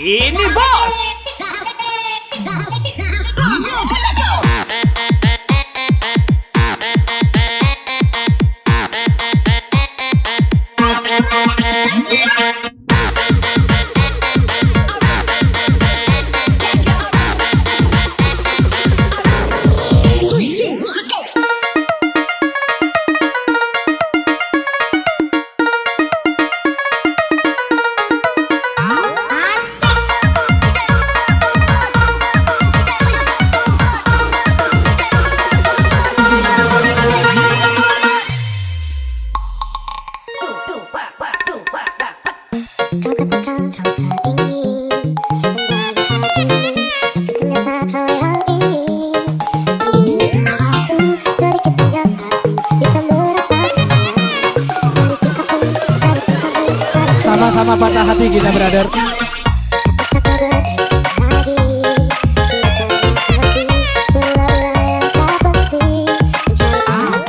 Ini bos. Kau katakan kau tak ingin kembali hatimu, tapi ternyata kau yang ingin. Aku sedikit panjang hati bisa merasakan dari sikapmu, dari tingkahmu, dari Sama-sama patah hati kita, brother. bisa kau berdiri lagi. Kita aku belah-belah yang tak penting. Mencari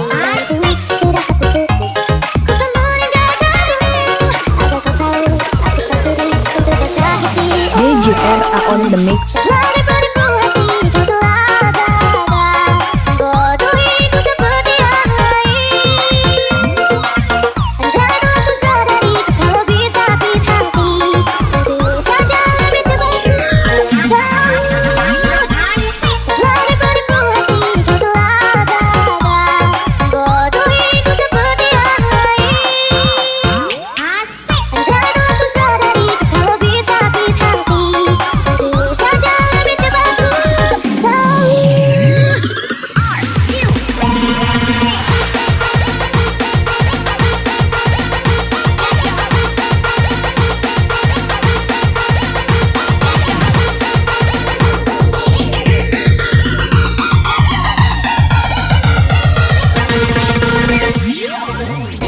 hatiku sudah aku putus. Ku kan meninggalkanmu agar kau tahu aku tak sudi untuk bersakiti. DJ RA on the mix. Setelah diberiku hati kau telah gagal bodohiku seperti yang lain. Andai kau aku sadari kalau bisa sakit hati, tentu saja lebih cepat ku tahu. Setelah diberiku hati kau telah gagal bodohiku seperti yang lain. Andai kau aku sadari kalau bisa sakit hati, tentu saja lebih cepat ku tahu.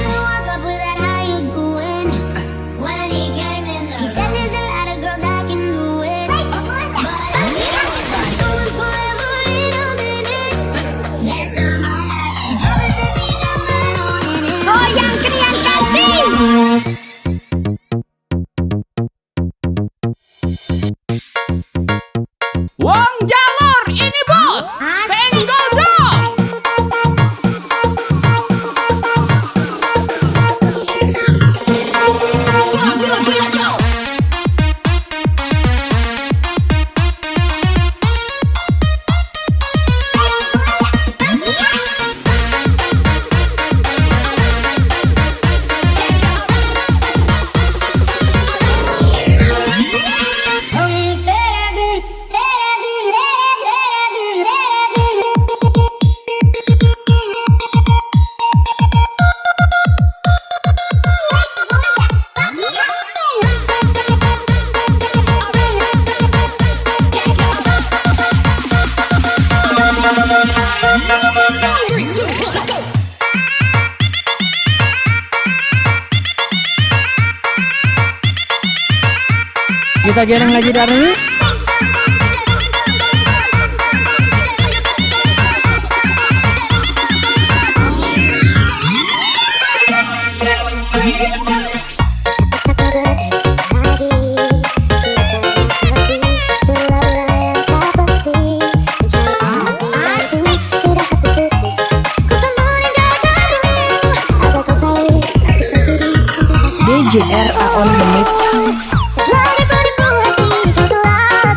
Walk up with that, how you doing? When he came in, he said there's a lot of girls that can do it, but I feel like no one forever in a minute. That's the moment. He promised that he got my own in it. Goyang kriakan tim. Wong Jalur ini bos. Senggol dong. Kita gereng lagi dari Bisa kau berdiri lagi. Kita aku belah-belah yang tak penting. Mencari hatiku sudah aku putus. Ku kan meninggalkanmu agar kau tahu aku tak sudi untuk bersakiti. DJ RA on the mix. Setelah diberiku hati kau telah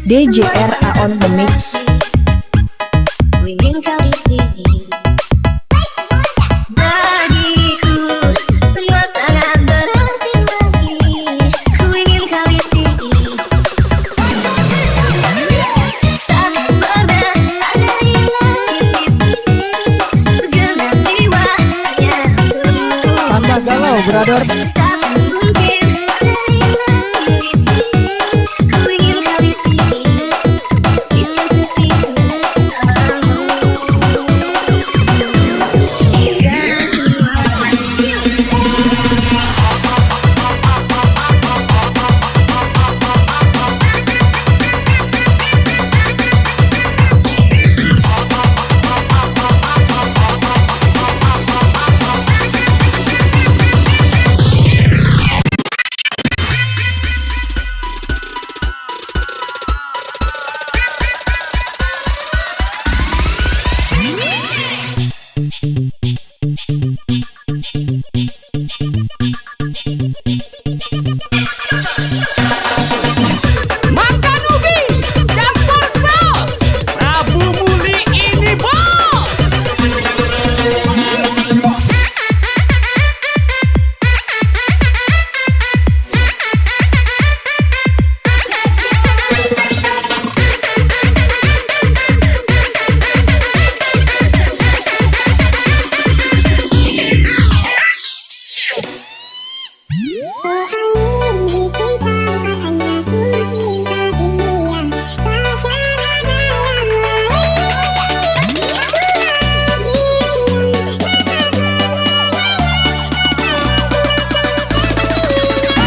DJRA on the mix. Ku ingin kau di sini. Bagiku semua sangat berarti lagi. Ku ingin kau di sini. Tak pernah ada yang lain di sini. Segenap jiwa hanya untukmu. Tambah galau, brother. Tak mungkin ada yang lain di sini. Ku ingin kau di sini. Biar sepiku bersamamu. Makan ubi, campur saus. Prabu Muli ini bos.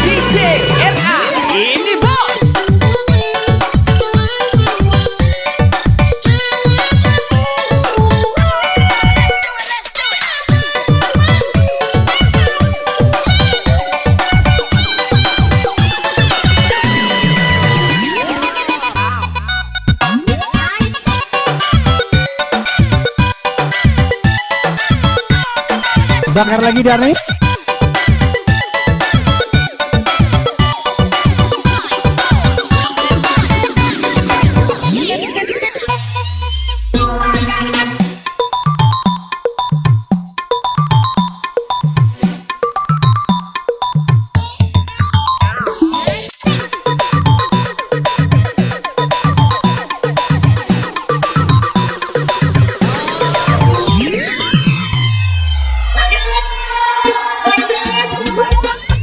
DJRA ini bos. Bakar lagi, Darni.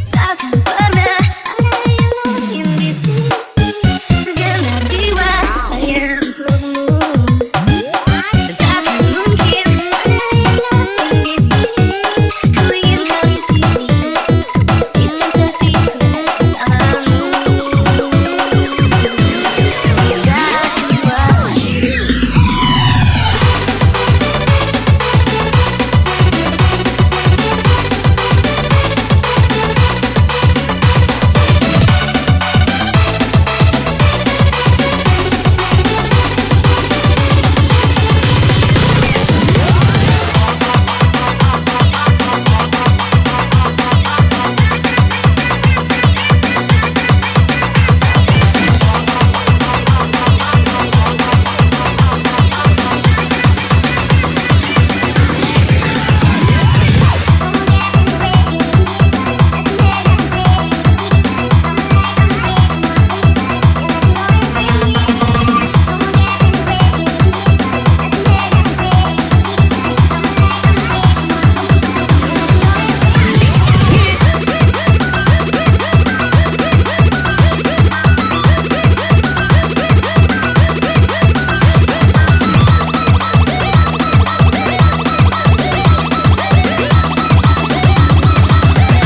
Takkan pernah ada yang lain di sini. Segenap jiwa hanya untukmu. Takkan mungkin ada yang lain di sini. Ku ingin kau di sini. Biar sepiku bersamamu.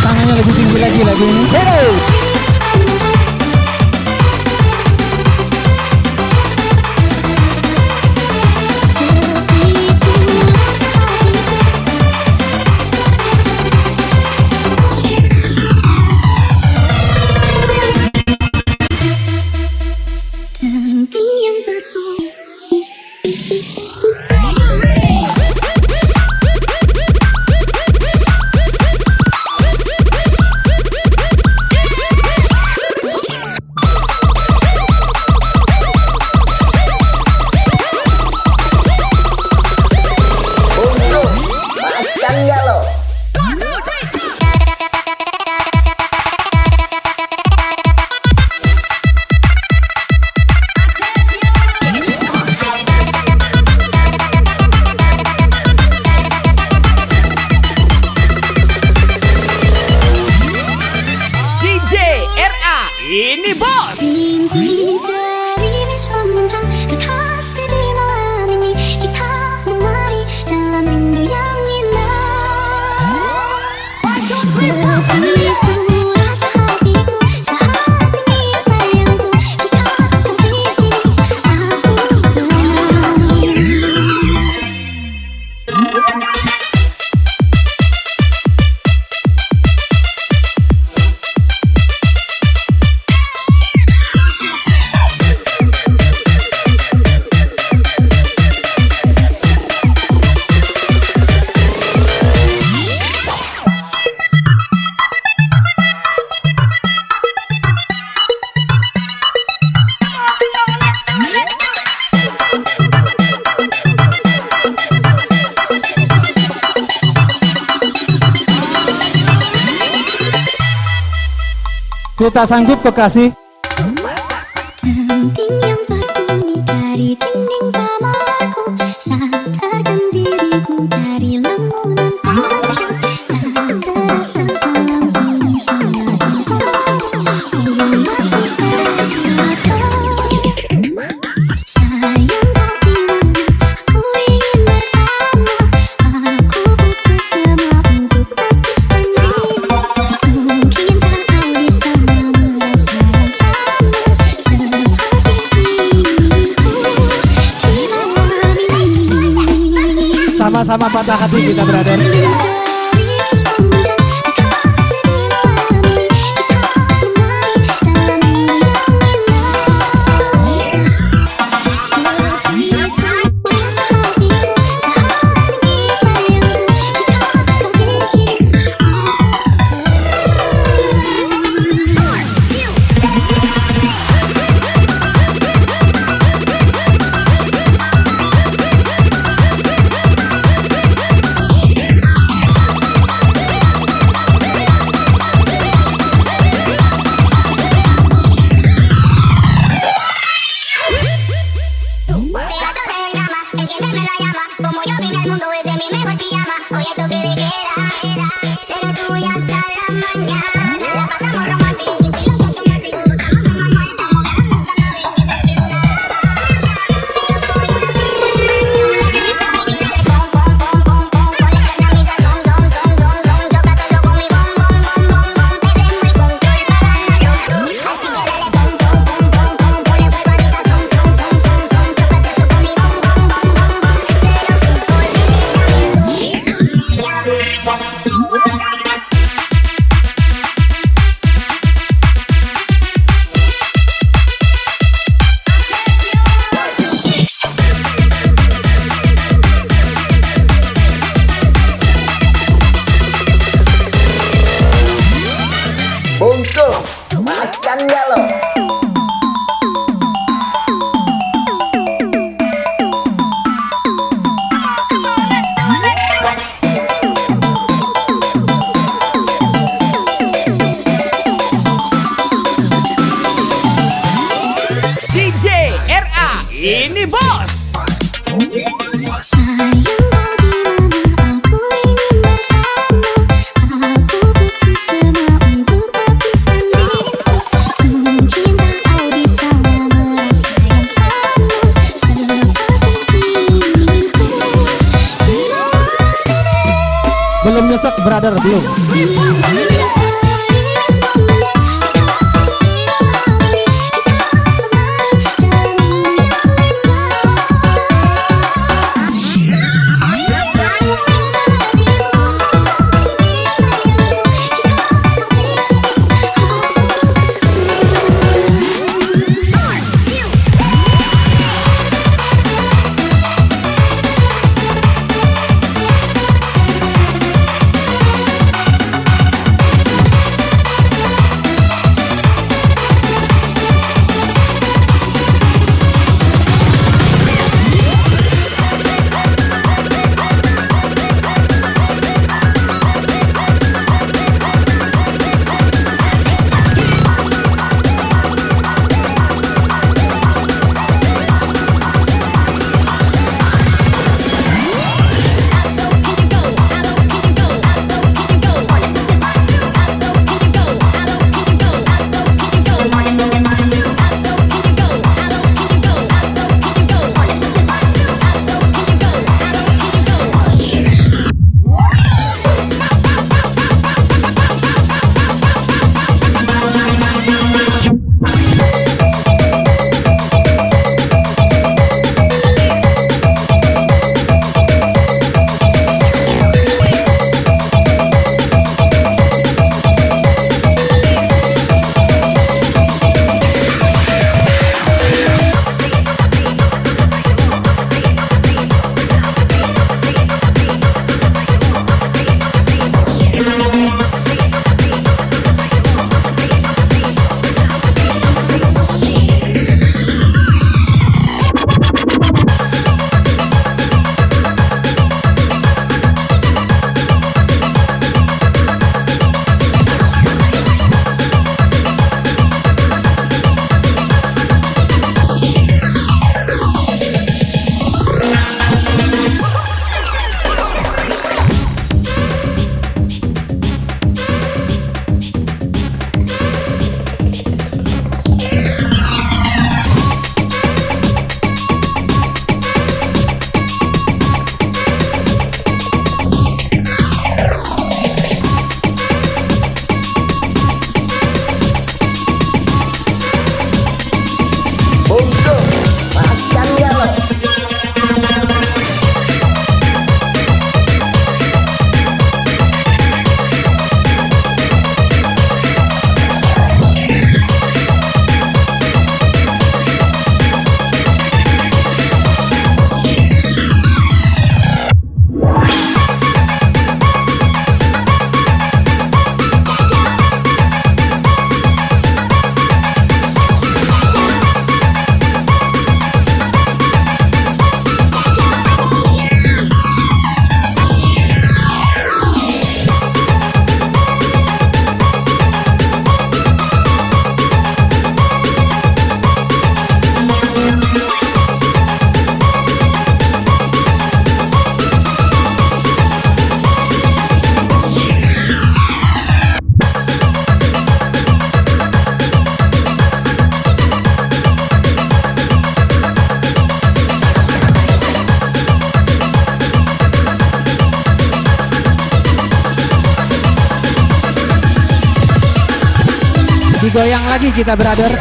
Tangannya lebih tinggi lagi lagu ini. Hey! Nanti yang terburuk. ini bos. Mimpi gerimis memanjang kekasih di malam ini. Kita menari dalam mimpi yang indah. Seperti ku rasa hatiku saat ini sayangku. Jika kau di sini aku tenang. Kita sanggup kekasih. Denting yang berbunyi dari dinding kamarku, sadarkan diriku dari lamunan panjang. Tak terasa malam ini sangat indah. Ku masih terjaga. Sayang kau di mana? Aku ingin bersama. Aku butuh semua untuk tepiskan rindu. Mungkinkah kau di sana merasa yang sama seperti diriku di malam ini. Sama-sama patah hati kita, brother. Gerimis memanjang kekasih di malam ini. Kita menari dalam mimpi yang indah. Seperti ku rasa hatiku saat ini sayangku. Jika kau di sini Teatro del drama, enciéndeme la llama. Como yo vine al mundo, ese es mi mejor pijama. Oye, toque de queda, seré tuya hasta la mañana. La pasamos romántico, sin piloto automático. Tocamos con manual, estamos ganando esta nave. Siempre ha sido una dama. Pero soy una sirena. Dile pom, pom, pom, pom, pom. Con la eterna misa, son, son, son, son, son. Chócate eso con mi bom, bom, bom, bom, bom. Perdemos el control para ganarlo. Así que dale pom, pom, pom, pom, pom. Ponle fuego a mi sazón, son, son, son, son. Chócate eso con mi bom, bom, bom, bom, bom. Espero que por mi Bungkus, makan ya lo. DJ RA, ini bos. sayang kau di mana? Aku ingin bersama. Aku butuh semua untuk tepiskan rindu. Mungkinkah kau di sana merasa yang sama seperti diriku di malam ini. Belum nyesek, brother, belum. Gerimis memanjang kekasih di malam ini. Kita menari dalam mimpi yang indah. Digoyang lagi kita brother.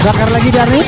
Bakar lagi Dani.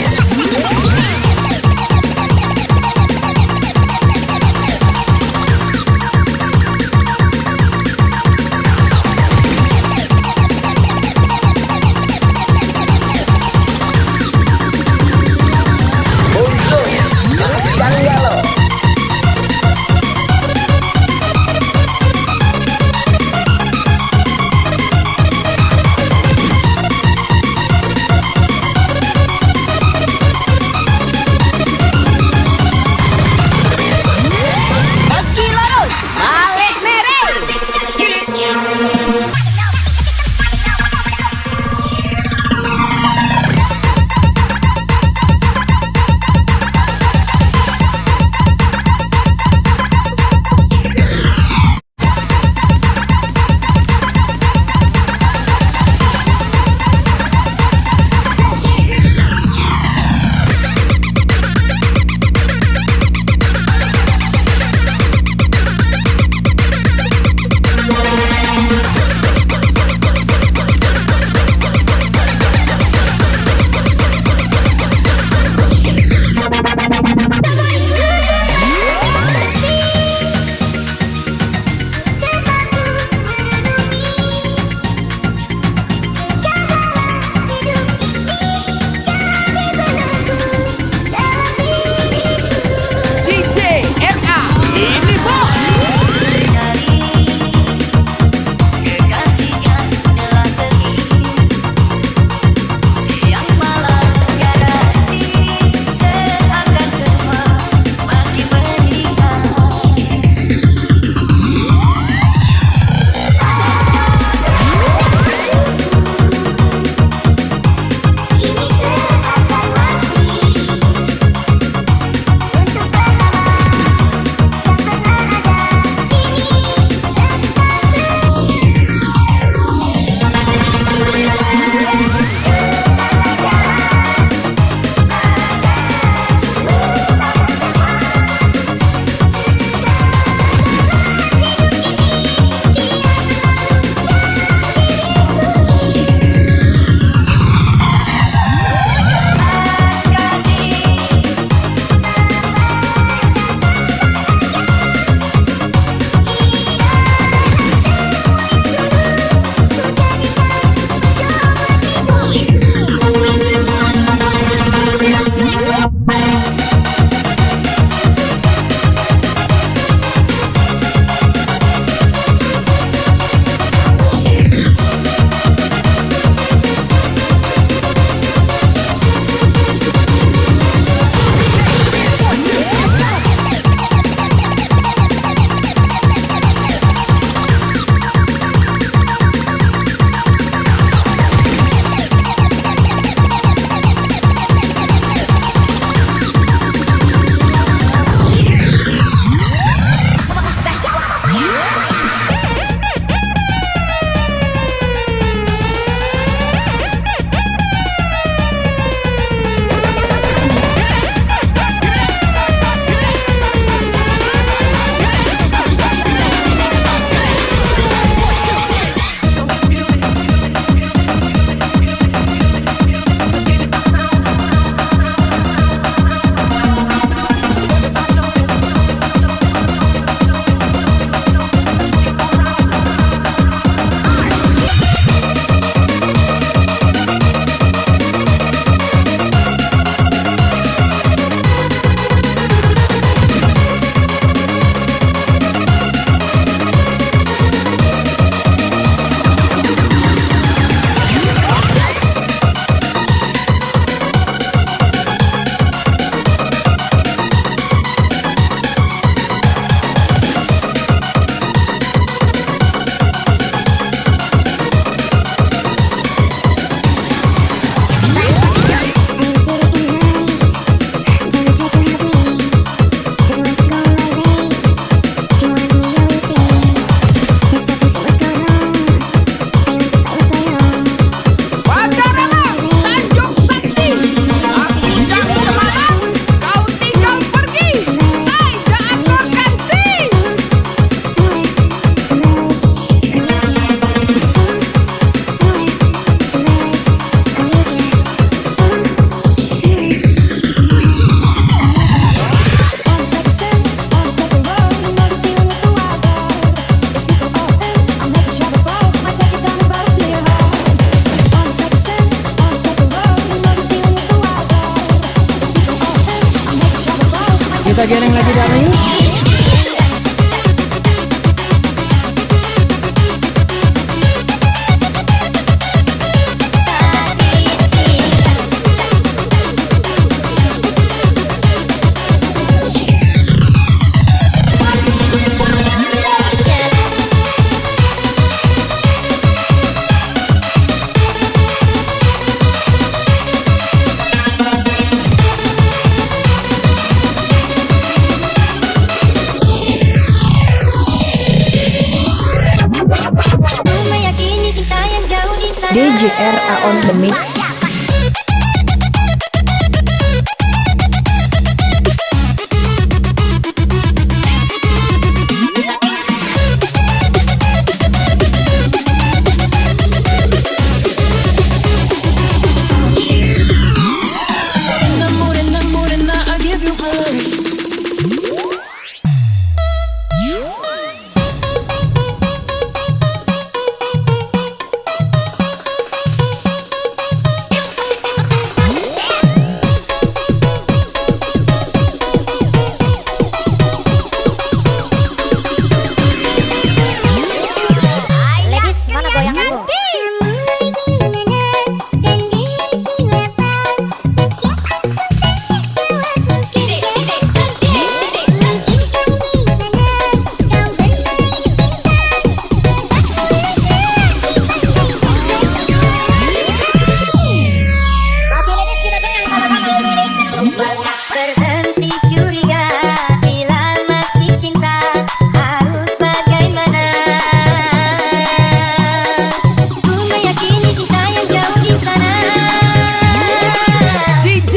kita geleng lagi Dani. Meyakini cinta yang jauh di sana. DJ RA on the mix. Ladies, mana goyanganmu? Berhenti curiga bila masih cinta, harus bagaimana? Ku meyakini cinta yang jauh di sana. DJ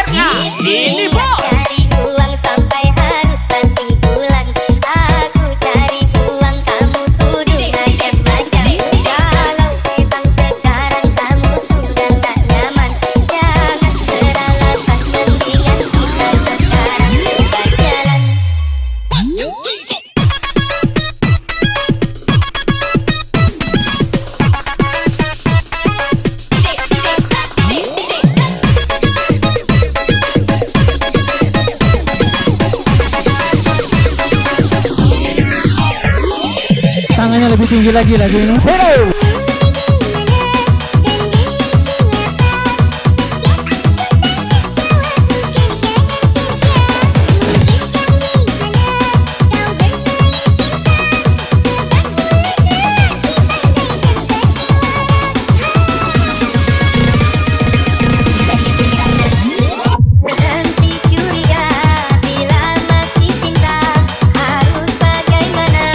RA, ini bos. Cari uang sampai harus banting tulang. Aku cari uang, kamu tuduh macam-macam. Kalau memang sekarang kamu sudah tak nyaman, jangan beralasan, mendingan kita sekarang berjalan. Tangannya lebih tinggi lagi lagu ini. Hello. Berhenti curiga bila masih cinta, harus bagaimana?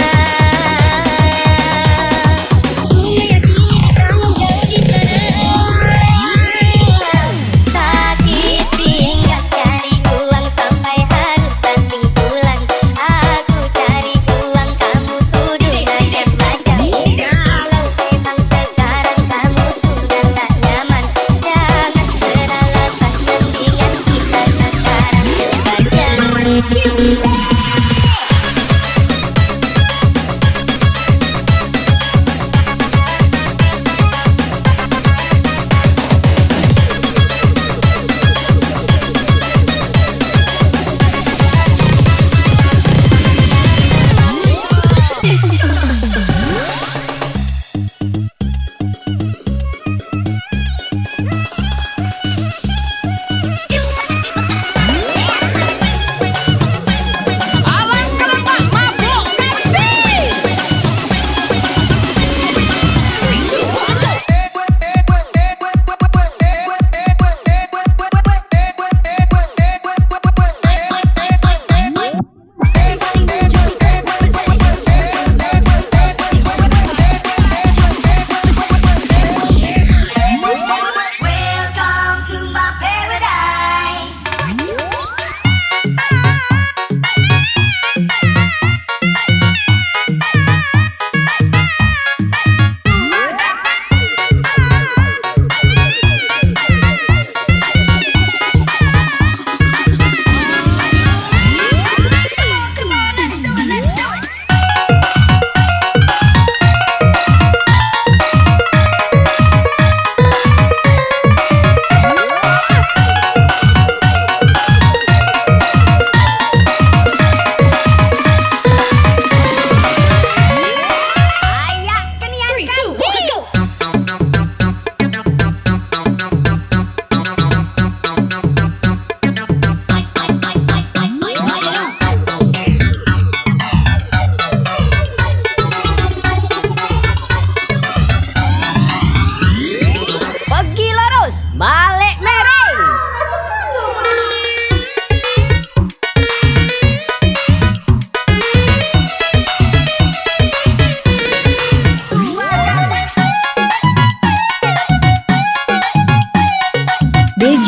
Ku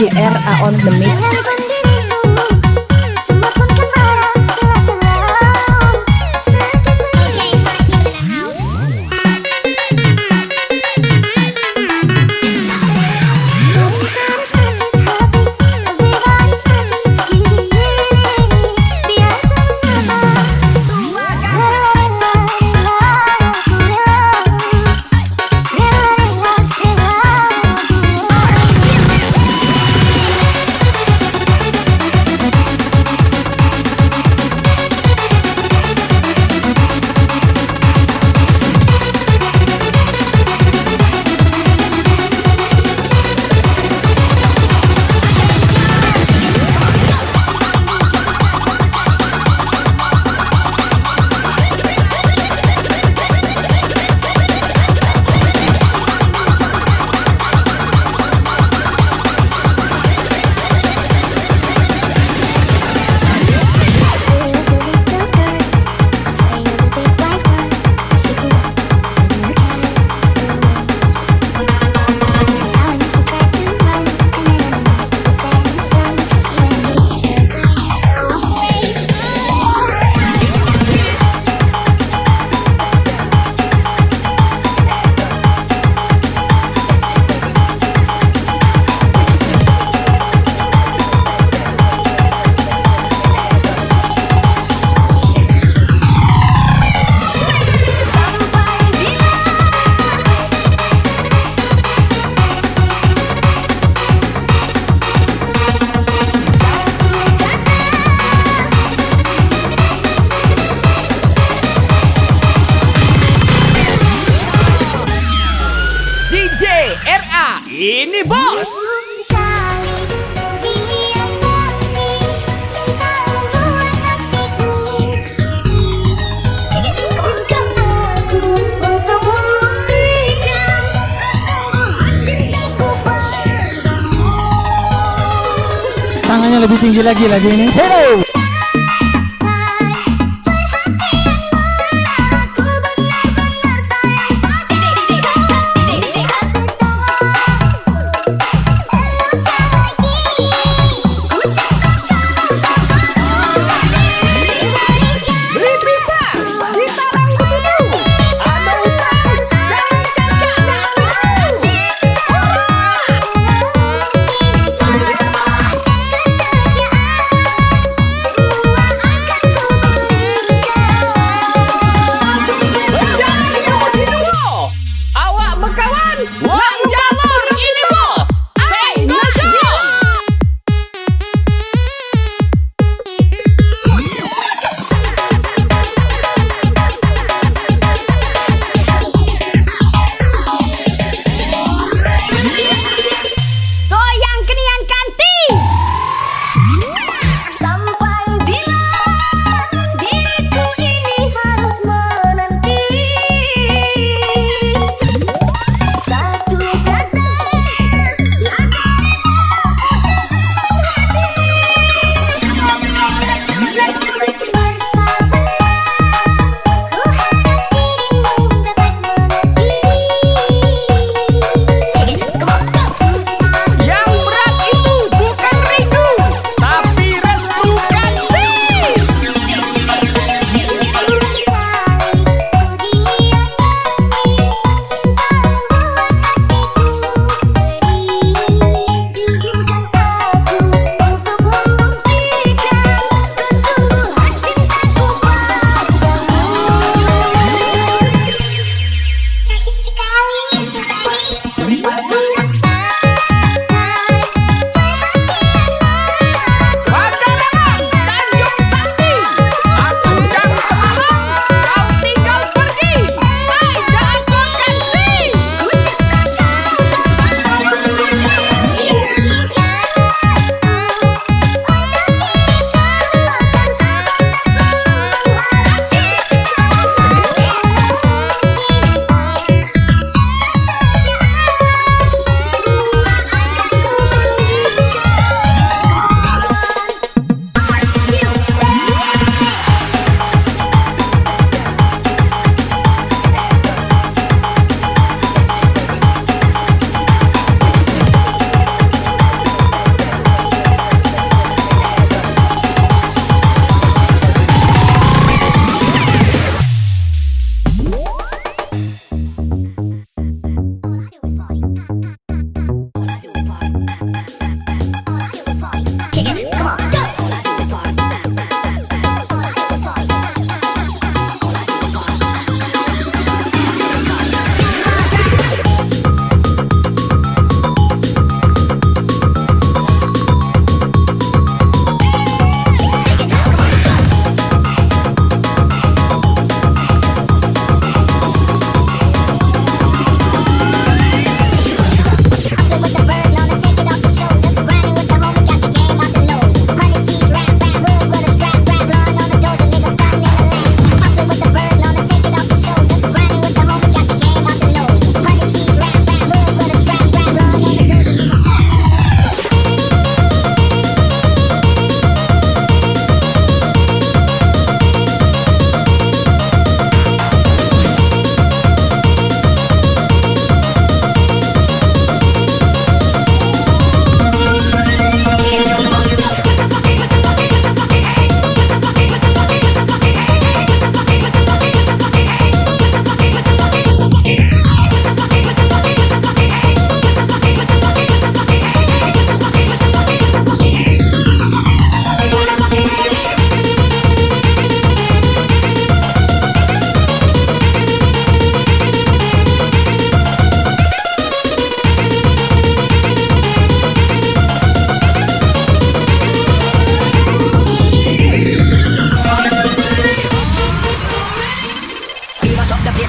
DJ RA on the mix. Jangankan dirimu, semua pun kan marah bila terlalu sakit. Okay, my people in the house. Daripada sakit hati, lebih baik sakit gini. Biarkan mengapa. Rela, aku rela. Rela, DJ RA, ini bos. sekali dia mati, cinta membuat hatiku. Izinkan aku untuk memberikan cintaku padamu. Tangannya lebih tinggi lagi lagu ini. Hello. Aku benar-benar sayang padamu. Berpisah di Parangkutu. Ada utang dari kakak.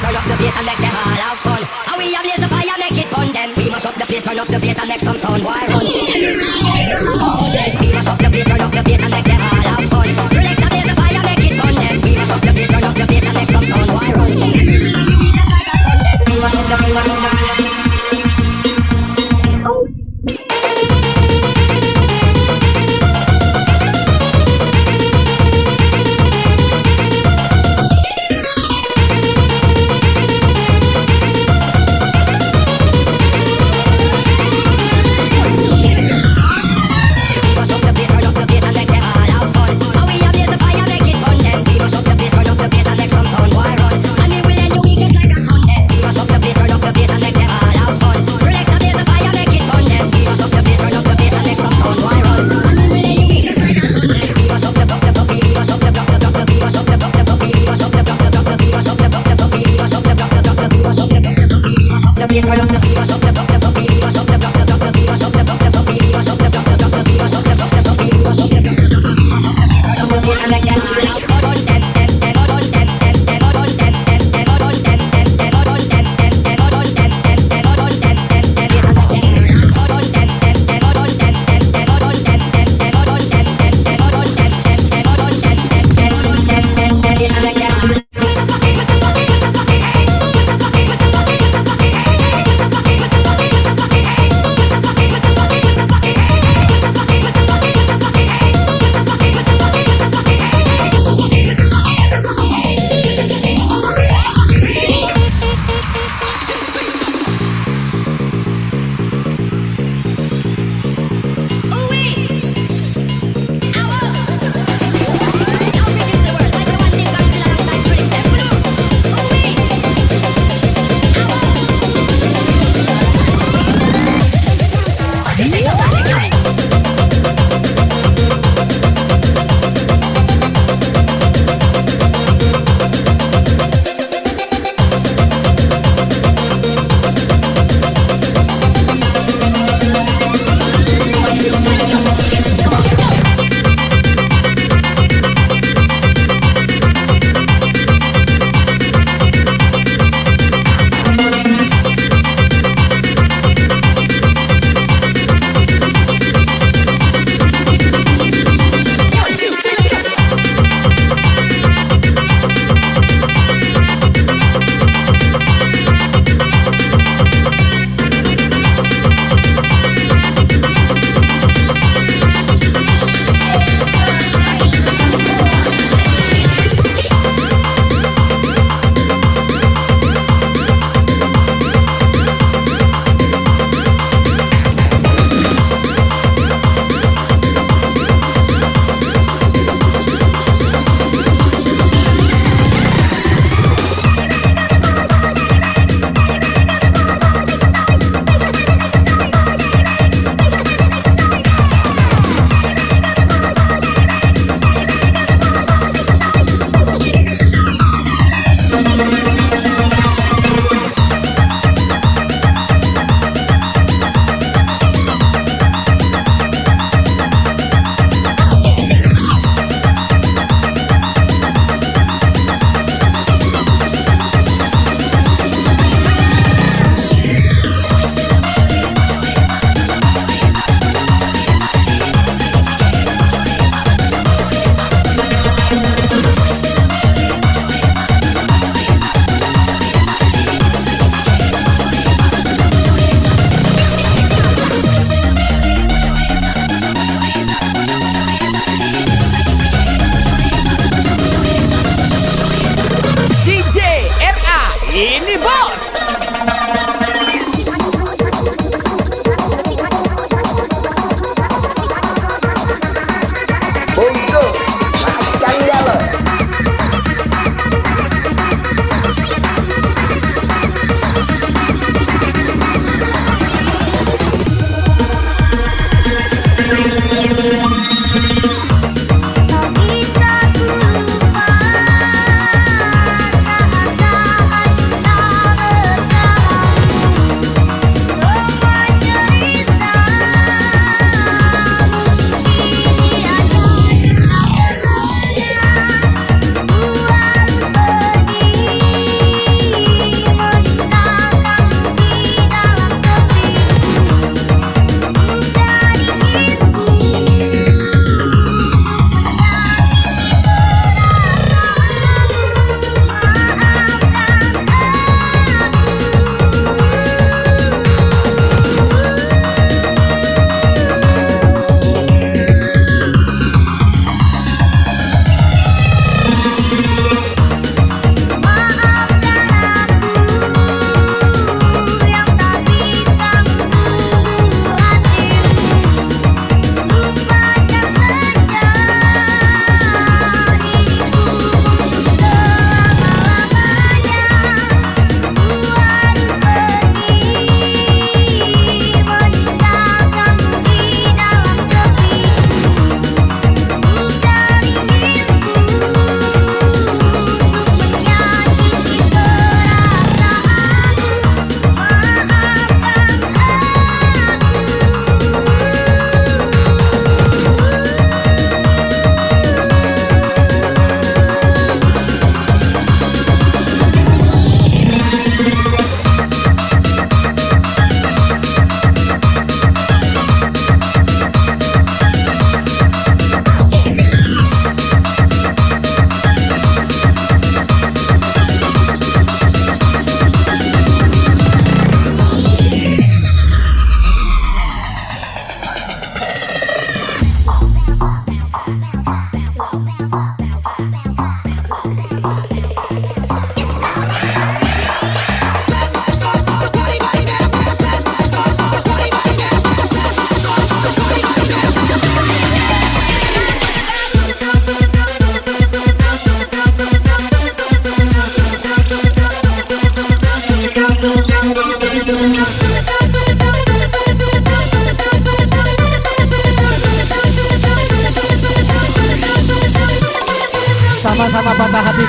turn up the bass and make them all have fun. And we a blaze the fire, make it fun. Then we mash up the place, turn up the bass and make some sound. Why run? We mash up the place, turn up the bass and make them all have fun. Skrillex a blaze the fire, make it fun. Then we mash up the place, turn up the bass and make some sound. Why run? We mash up the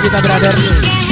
kita brother.